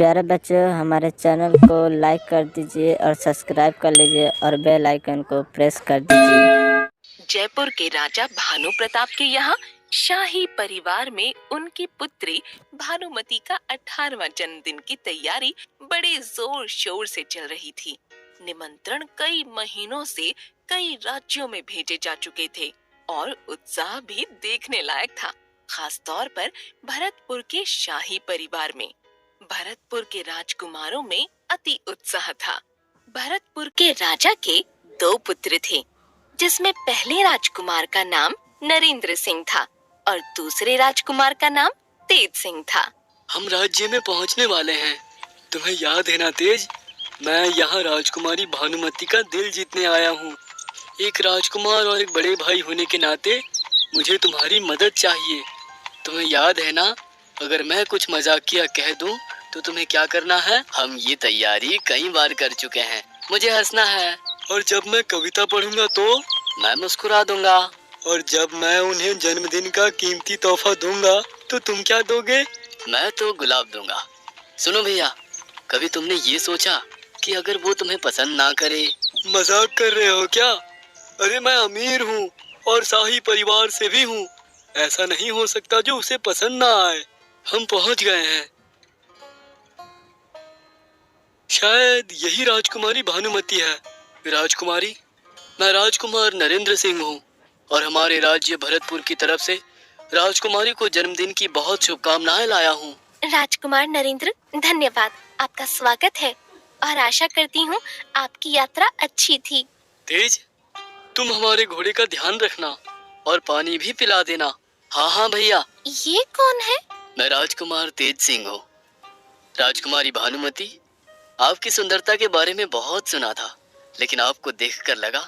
प्यारे बच्चों, हमारे चैनल को लाइक कर दीजिए और सब्सक्राइब कर लीजिए और बेल आइकन को प्रेस कर दीजिए। जयपुर के राजा भानु प्रताप के यहाँ शाही परिवार में उनकी पुत्री भानुमति का 18वां जन्मदिन की तैयारी बड़े जोर शोर से चल रही थी। निमंत्रण कई महीनों से कई राज्यों में भेजे जा चुके थे और उत्साह भी देखने लायक था, खास तौर पर भरतपुर के शाही परिवार में। भरतपुर के राजकुमारों में अति उत्साह था। भरतपुर के राजा के 2 पुत्र थे, जिसमें पहले राजकुमार का नाम नरेंद्र सिंह था और दूसरे राजकुमार का नाम तेज सिंह था। हम राज्य में पहुंचने वाले हैं। तुम्हें याद है ना तेज, मैं यहाँ राजकुमारी भानुमति का दिल जीतने आया हूँ। एक राजकुमार और एक बड़े भाई होने के नाते मुझे तुम्हारी मदद चाहिए। तुम्हें याद है ना, अगर मैं कुछ मजाकिया कह दूं तो तुम्हें क्या करना है? हम ये तैयारी कई बार कर चुके हैं। मुझे हंसना है। और जब मैं कविता पढ़ूंगा तो मैं मुस्कुरा दूंगा। और जब मैं उन्हें जन्मदिन का कीमती तोहफा दूंगा तो तुम क्या दोगे? मैं तो गुलाब दूंगा। सुनो भैया, कभी तुमने ये सोचा कि अगर वो तुम्हें पसंद ना करे? मजाक कर रहे हो क्या? अरे मैं अमीर हूँ और शाही परिवार से भी हूँ। ऐसा नहीं हो सकता जो उसे पसंद ना आए। हम पहुँच गए हैं। शायद यही राजकुमारी भानुमति है। राजकुमारी, मैं राजकुमार नरेंद्र सिंह हूँ और हमारे राज्य भरतपुर की तरफ से राजकुमारी को जन्मदिन की बहुत शुभकामनाएं लाया हूँ। राजकुमार नरेंद्र, धन्यवाद। आपका स्वागत है और आशा करती हूँ आपकी यात्रा अच्छी थी। तेज, तुम हमारे घोड़े का ध्यान रखना और पानी भी पिला देना। हाँ हाँ भैया। ये कौन है? मैं राजकुमार तेज सिंह हूँ। राजकुमारी भानुमति, आपकी सुंदरता के बारे में बहुत सुना था, लेकिन आपको देखकर लगा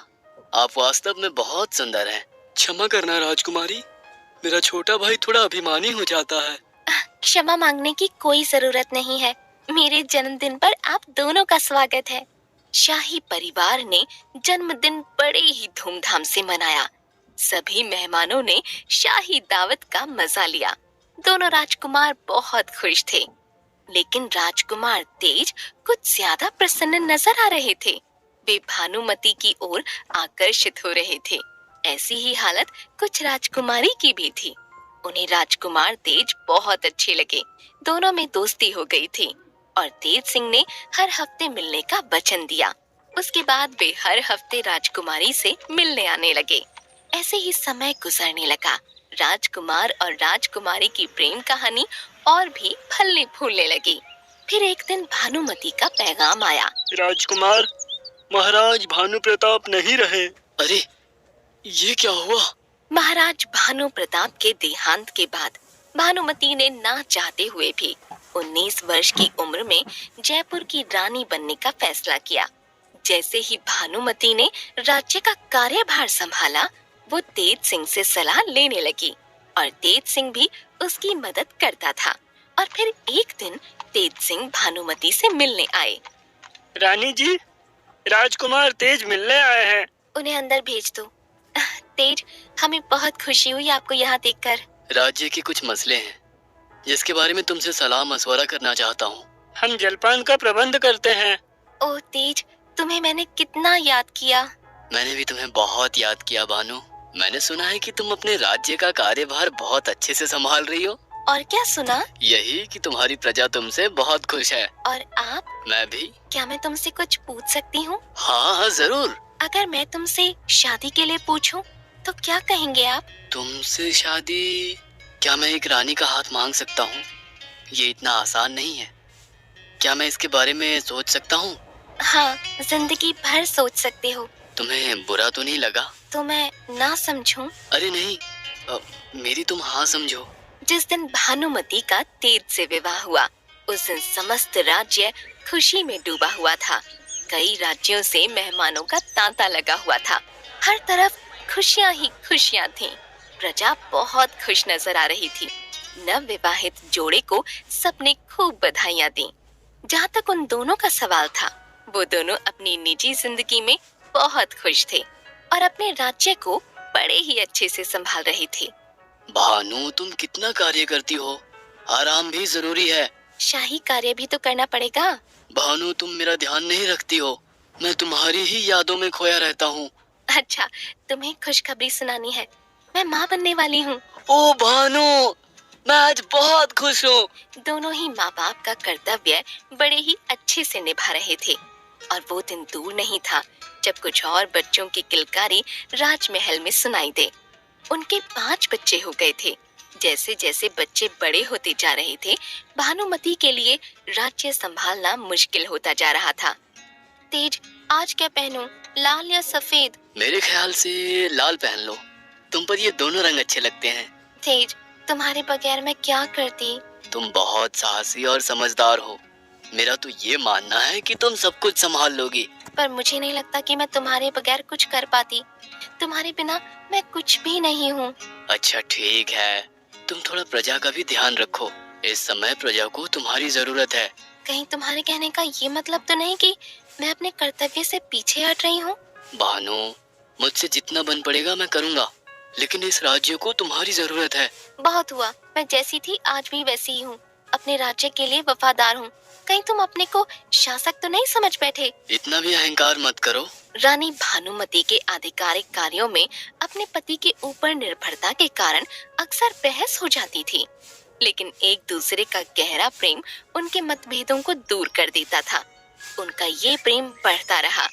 आप वास्तव में बहुत सुंदर हैं। क्षमा करना राजकुमारी, मेरा छोटा भाई थोड़ा अभिमानी हो जाता है। क्षमा मांगने की कोई जरूरत नहीं है। मेरे जन्मदिन पर आप दोनों का स्वागत है। शाही परिवार ने जन्मदिन बड़े ही धूमधाम से मनाया। सभी मेहमानों ने शाही दावत का मजा लिया। दोनों राजकुमार बहुत खुश थे, लेकिन राजकुमार तेज कुछ ज्यादा प्रसन्न नजर आ रहे थे। वे भानुमति की ओर आकर्षित हो रहे थे। ऐसी ही हालत कुछ राजकुमारी की भी थी। उन्हें राजकुमार तेज बहुत अच्छे लगे। दोनों में दोस्ती हो गई थी और तेज सिंह ने हर हफ्ते मिलने का वचन दिया। उसके बाद वे हर हफ्ते राजकुमारी से मिलने आने लगे। ऐसे ही समय गुजरने लगा। राजकुमार और राजकुमारी की प्रेम कहानी और भी फलने फूलने लगी। फिर एक दिन भानुमति का पैगाम आया। राजकुमार, महाराज भानु प्रताप नहीं रहे। अरे, ये क्या हुआ? महाराज भानु प्रताप के देहांत के बाद भानुमति ने ना चाहते हुए भी 19 वर्ष की उम्र में जयपुर की रानी बनने का फैसला किया। जैसे ही भानुमति ने राज्य का कार्यभार संभाला, वो तेज सिंह से सलाह लेने लगी और तेज सिंह भी उसकी मदद करता था। और फिर एक दिन तेज सिंह भानुमति से मिलने आए। रानी जी, राजकुमार तेज मिलने आए हैं। उन्हें अंदर भेज दो। तेज, हमें बहुत खुशी हुई आपको यहाँ देखकर। राज्य के कुछ मसले हैं जिसके बारे में तुमसे सलाह मशवरा करना चाहता हूँ। हम जलपान का प्रबंध करते हैं। ओह तेज, तुम्हें मैंने कितना याद किया। मैंने भी तुम्हें बहुत याद किया भानु। मैंने सुना है कि तुम अपने राज्य का कार्यभार बहुत अच्छे से संभाल रही हो। और क्या सुना? यही कि तुम्हारी प्रजा तुमसे बहुत खुश है। और आप? मैं भी। क्या मैं तुमसे कुछ पूछ सकती हूँ? हाँ हाँ जरूर। अगर मैं तुमसे शादी के लिए पूछूं तो क्या कहेंगे आप? तुमसे शादी? क्या मैं एक रानी का हाथ मांग सकता हूँ? ये इतना आसान नहीं है। क्या मैं इसके बारे में सोच सकता हूँ? हाँ, जिंदगी भर सोच सकते हो। तुम्हें बुरा तो नहीं लगा? तो मैं ना समझूं? अरे नहीं, मेरी तुम हाँ समझो। जिस दिन भानुमति का तेज से विवाह हुआ, उस दिन समस्त राज्य खुशी में डूबा हुआ था। कई राज्यों से मेहमानों का तांता लगा हुआ था। हर तरफ खुशियां ही खुशियां थीं। प्रजा बहुत खुश नजर आ रही थी। नव विवाहित जोड़े को सबने खूब बधाइयां दी। जहाँ तक उन दोनों का सवाल था, वो दोनों अपनी निजी जिंदगी में बहुत खुश थे और अपने राज्य को बड़े ही अच्छे से संभाल रहे थे। भानु, तुम कितना कार्य करती हो। आराम भी जरूरी है। शाही कार्य भी तो करना पड़ेगा। भानु, तुम मेरा ध्यान नहीं रखती हो। मैं तुम्हारी ही यादों में खोया रहता हूँ। अच्छा, तुम्हें खुशखबरी सुनानी है, मैं माँ बनने वाली हूँ। ओ भानु, मैं आज बहुत खुश हूँ। दोनों ही माँ बाप का कर्तव्य बड़े ही अच्छे से निभा रहे थे और वो दिन दूर नहीं था जब कुछ और बच्चों की किलकारी राजमहल में सुनाई दे। उनके 5 बच्चे हो गए थे। जैसे जैसे बच्चे बड़े होते जा रहे थे, भानुमति के लिए राज्य संभालना मुश्किल होता जा रहा था। तेज, आज क्या पहनूं, लाल या सफेद? मेरे ख्याल से लाल पहन लो, तुम पर ये दोनों रंग अच्छे लगते हैं। तेज, तुम्हारे बगैर मैं क्या करती? तुम बहुत साहसी और समझदार हो। मेरा तो ये मानना है कि तुम सब कुछ संभाल लोगी। पर मुझे नहीं लगता कि मैं तुम्हारे बगैर कुछ कर पाती। तुम्हारे बिना मैं कुछ भी नहीं हूँ। अच्छा ठीक है, तुम थोड़ा प्रजा का भी ध्यान रखो। इस समय प्रजा को तुम्हारी जरूरत है। कहीं तुम्हारे कहने का ये मतलब तो नहीं कि मैं अपने कर्तव्य से पीछे हट रही हूँ? भानु, मुझसे जितना बन पड़ेगा मैं करूँगा, लेकिन इस राज्य को तुम्हारी जरूरत है। बहुत हुआ, मैं जैसी थी आज भी वैसी ही हूँ। अपने राज्य के लिए वफादार हूँ। कहीं तुम अपने को शासक तो नहीं समझ बैठे? इतना भी अहंकार मत करो। रानी भानुमति के आधिकारिक कार्यों में अपने पति के ऊपर निर्भरता के कारण अक्सर बहस हो जाती थी, लेकिन एक दूसरे का गहरा प्रेम उनके मतभेदों को दूर कर देता था। उनका ये प्रेम बढ़ता रहा,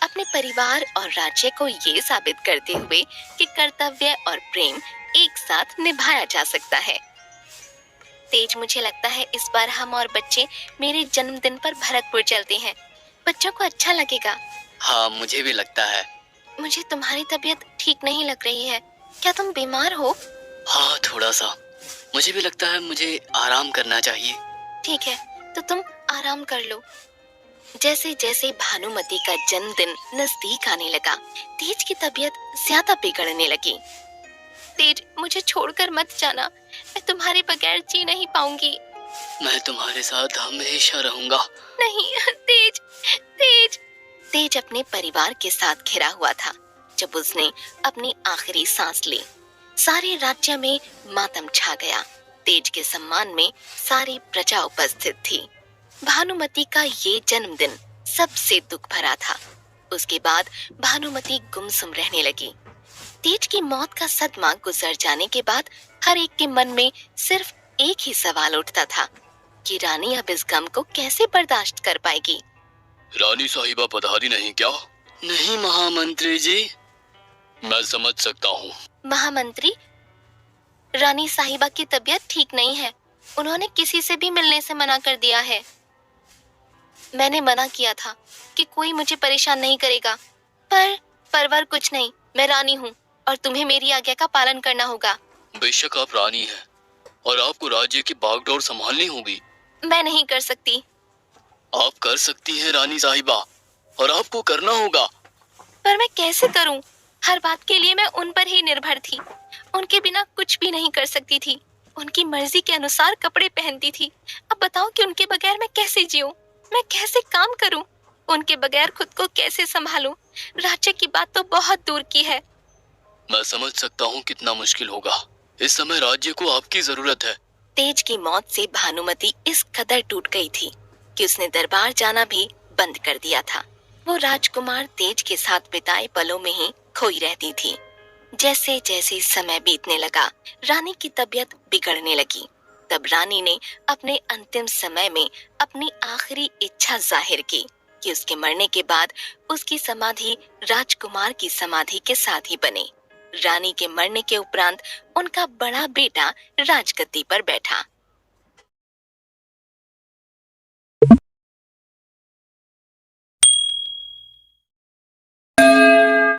अपने परिवार और राज्य को ये साबित करते हुए कि कर्तव्य और प्रेम एक साथ निभाया जा सकता है। तेज, मुझे लगता है इस बार हम और बच्चे मेरे जन्मदिन पर भरतपुर चलते हैं। बच्चों को अच्छा लगेगा। हाँ, मुझे भी लगता है। मुझे तुम्हारी तबीयत ठीक नहीं लग रही है, क्या तुम बीमार हो? हाँ, थोड़ा सा। मुझे भी लगता है मुझे आराम करना चाहिए। ठीक है, तो तुम आराम कर लो। जैसे जैसे भानुमति का जन्मदिन नजदीक आने लगा, तेज की तबीयत ज्यादा बिगड़ने लगी। तेज, मुझे छोड़कर मत जाना, मैं तुम्हारे बगैर जी नहीं पाऊंगी। मैं तुम्हारे साथ हमेशा रहूंगा। नहीं तेज, तेज। तेज अपने परिवार के साथ घिरा हुआ था जब उसने अपनी आखिरी सांस ली। सारे राज्य में मातम छा गया। तेज के सम्मान में सारी प्रजा उपस्थित थी। भानुमति का ये जन्मदिन सबसे दुख भरा था। उसके बाद भानुमति गुमसुम रहने लगी। तेज की मौत का सदमा गुजर जाने के बाद हर एक के मन में सिर्फ एक ही सवाल उठता था कि रानी अब इस गम को कैसे बर्दाश्त कर पाएगी। रानी साहिबा पधारी नहीं क्या? नहीं महामंत्री जी, मैं समझ सकता हूँ। महामंत्री, रानी साहिबा की तबीयत ठीक नहीं है। उन्होंने किसी से भी मिलने से मना कर दिया है। मैंने मना किया था कि कोई मुझे परेशान नहीं करेगा, पर परवर कुछ नहीं, मैं रानी हूँ और तुम्हें मेरी आज्ञा का पालन करना होगा। बेशक आप रानी हैं और आपको राज्य की बागडोर संभालनी होगी। मैं नहीं कर सकती। आप कर सकती हैं रानी साहिबा, और आपको करना होगा। पर मैं कैसे करूं? हर बात के लिए मैं उन पर ही निर्भर थी। उनके बिना कुछ भी नहीं कर सकती थी। उनकी मर्जी के अनुसार कपड़े पहनती थी। अब बताओ कि उनके बगैर मैं कैसे जीऊं? मैं कैसे काम करूं? उनके बगैर खुद को कैसे संभालूं? राज्य की बात तो बहुत दूर की है। मैं समझ सकता हूँ कितना मुश्किल होगा। इस समय राज्य को आपकी जरूरत है। तेज की मौत से भानुमति इस कदर टूट गई थी कि उसने दरबार जाना भी बंद कर दिया था। वो राजकुमार तेज के साथ बिताए पलों में ही खोई रहती थी। जैसे जैसे समय बीतने लगा, रानी की तबीयत बिगड़ने लगी। तब रानी ने अपने अंतिम समय में अपनी आखिरी इच्छा जाहिर की कि उसके मरने के बाद उसकी समाधि राजकुमार की समाधि के साथ ही बने। रानी के मरने के उपरांत उनका बड़ा बेटा राजगद्दी पर बैठा।